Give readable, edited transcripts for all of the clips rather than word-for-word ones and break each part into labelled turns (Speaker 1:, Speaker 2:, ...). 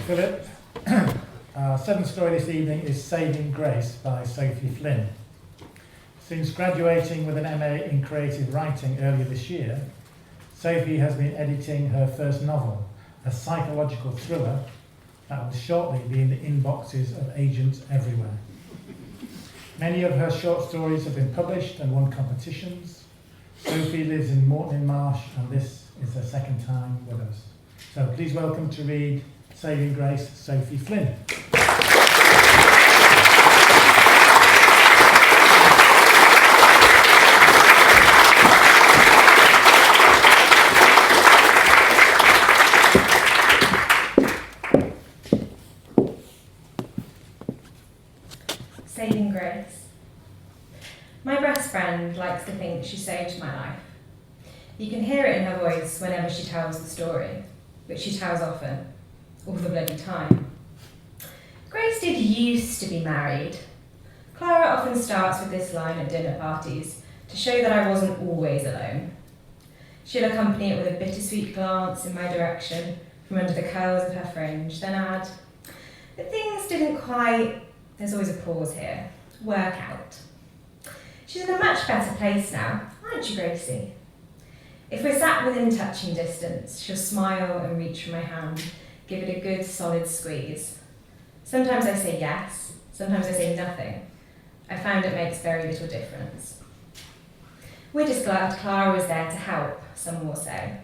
Speaker 1: Philip. Our seventh story this evening is Saving Grace by Sophie Flynn. Since graduating with an MA in creative writing earlier this year, Sophie has been editing her first novel, a psychological thriller that will shortly be in the inboxes of agents everywhere. Many of her short stories have been published and won competitions. Sophie lives in Morton-in-Marsh, and this is her second time with us. So please welcome to read Saving Grace, Sophie Flynn.
Speaker 2: Saving Grace. My best friend likes to think she saved my life. You can hear it in her voice whenever she tells the story, which she tells often, all the bloody time. Grace did used to be married. Clara often starts with this line at dinner parties to show that I wasn't always alone. She'll accompany it with a bittersweet glance in my direction from under the curls of her fringe, then add, but things didn't quite, there's always a pause here, work out. She's in a much better place now, aren't you, Gracie? If we're sat within touching distance, she'll smile and reach for my hand, give it a good solid squeeze. Sometimes I say yes, sometimes I say nothing. I found it makes very little difference. We're just glad Clara was there to help, some will say.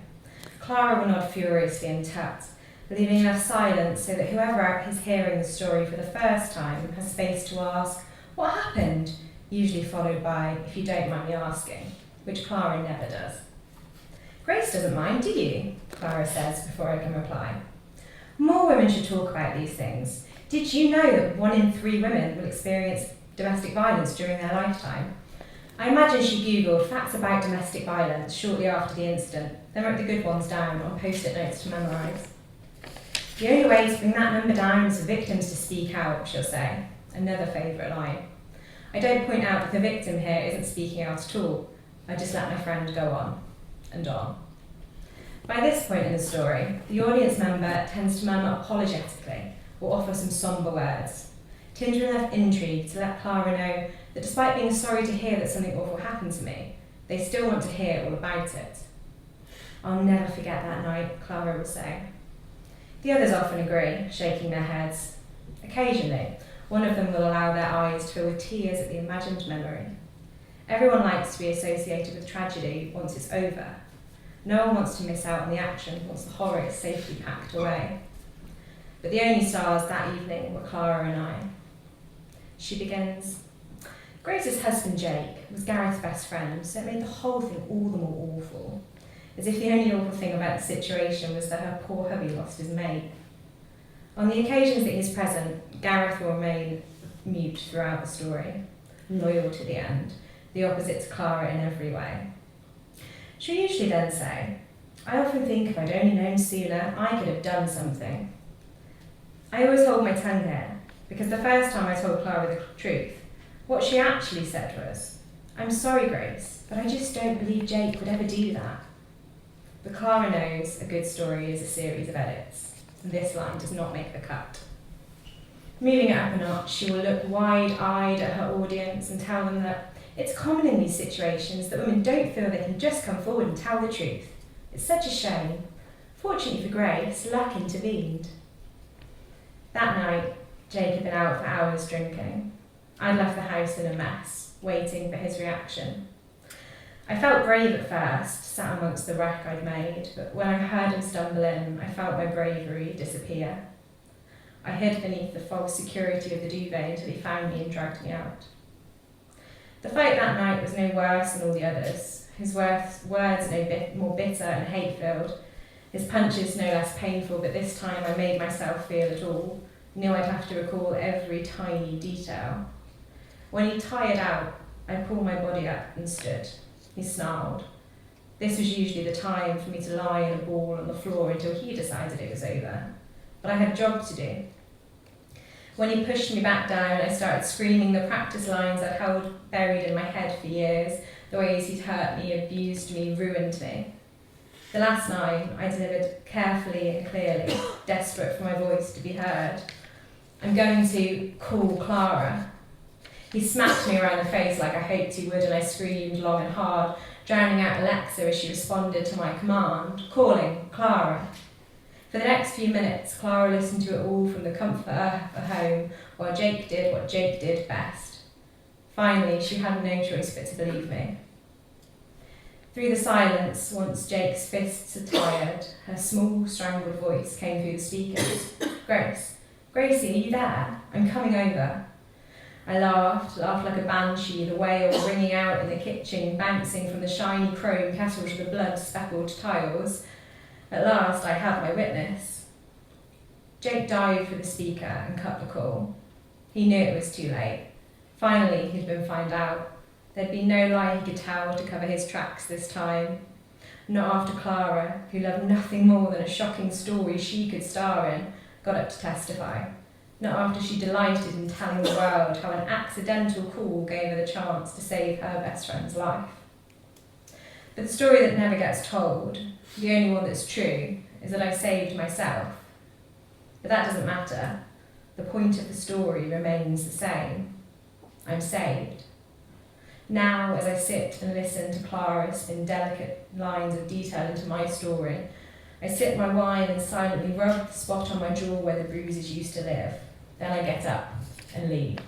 Speaker 2: Clara will nod furiously and tut, leaving enough silence so that whoever is hearing the story for the first time has space to ask, what happened? Usually followed by, if you don't mind me asking, which Clara never does. Grace doesn't mind, do you? Clara says before I can reply. More women should talk about these things. Did you know that 1 in 3 women will experience domestic violence during their lifetime? I imagine she Googled facts about domestic violence shortly after the incident, then wrote the good ones down on post-it notes to memorise. The only way to bring that number down is for victims to speak out, she'll say. Another favourite line. I don't point out that the victim here isn't speaking out at all. I just let my friend go on and on. By this point in the story, the audience member tends to murmur apologetically or offer some sombre words, tinged with enough intrigue to let Clara know that despite being sorry to hear that something awful happened to me, they still want to hear all about it. I'll never forget that night, Clara will say. The others often agree, shaking their heads. Occasionally, one of them will allow their eyes to fill with tears at the imagined memory. Everyone likes to be associated with tragedy once it's over. No one wants to miss out on the action once the horror is safely packed away. But the only stars that evening were Clara and I. She begins, Grace's husband Jake was Gareth's best friend, so it made the whole thing all the more awful. As if the only awful thing about the situation was that her poor hubby lost his mate. On the occasions that he's present, Gareth will remain mute throughout the story, loyal to the end, the opposite to Clara in every way. She'll usually then say, I often think if I'd only known sooner, I could have done something. I always hold my tongue here, because the first time I told Clara the truth, what she actually said was, I'm sorry, Grace, but I just don't believe Jake would ever do that. But Clara knows a good story is a series of edits, and this line does not make the cut. Moving it up a notch, she will look wide-eyed at her audience and tell them that it's common in these situations that women don't feel they can just come forward and tell the truth. It's such a shame. Fortunately for Grace, luck intervened. That night, Jake had been out for hours drinking. I'd left the house in a mess, waiting for his reaction. I felt brave at first, sat amongst the wreck I'd made, but when I heard him stumble in, I felt my bravery disappear. I hid beneath the false security of the duvet until he found me and dragged me out. The fight that night was no worse than all the others, his words no more bitter and hate-filled, his punches no less painful, but this time I made myself feel it all, knew I'd have to recall every tiny detail. When he tired out, I pulled my body up and stood. He snarled. This was usually the time for me to lie in a ball on the floor until he decided it was over. But I had a job to do. When he pushed me back down, I started screaming the practice lines I'd held buried in my head for years, the ways he'd hurt me, abused me, ruined me. The last 9 I delivered carefully and clearly, desperate for my voice to be heard. I'm going to call Clara. He smacked me around the face like I hoped he would, and I screamed long and hard, drowning out Alexa as she responded to my command, calling Clara. For the next few minutes, Clara listened to it all from the comfort of her home, while Jake did what Jake did best. Finally, she had no choice but to believe me. Through the silence, once Jake's fists had tired, her small, strangled voice came through the speakers. Gracie, are you there? I'm coming over. I laughed like a banshee, the wail ringing out in the kitchen, bouncing from the shiny chrome kettle to the blood-speckled tiles. At last I had my witness. Jake dived for the speaker and cut the call. He knew it was too late. Finally, he'd been found out. There'd been no lie he could tell to cover his tracks this time. Not after Clara, who loved nothing more than a shocking story she could star in, got up to testify. Not after she delighted in telling the world how an accidental call gave her the chance to save her best friend's life. But the story that never gets told, the only one that's true, is that I saved myself. But that doesn't matter. The point of the story remains the same. I'm saved. Now, as I sit and listen to Clara spin delicate lines of detail into my story, I sip my wine and silently rub the spot on my jaw where the bruises used to live. Then I get up and leave.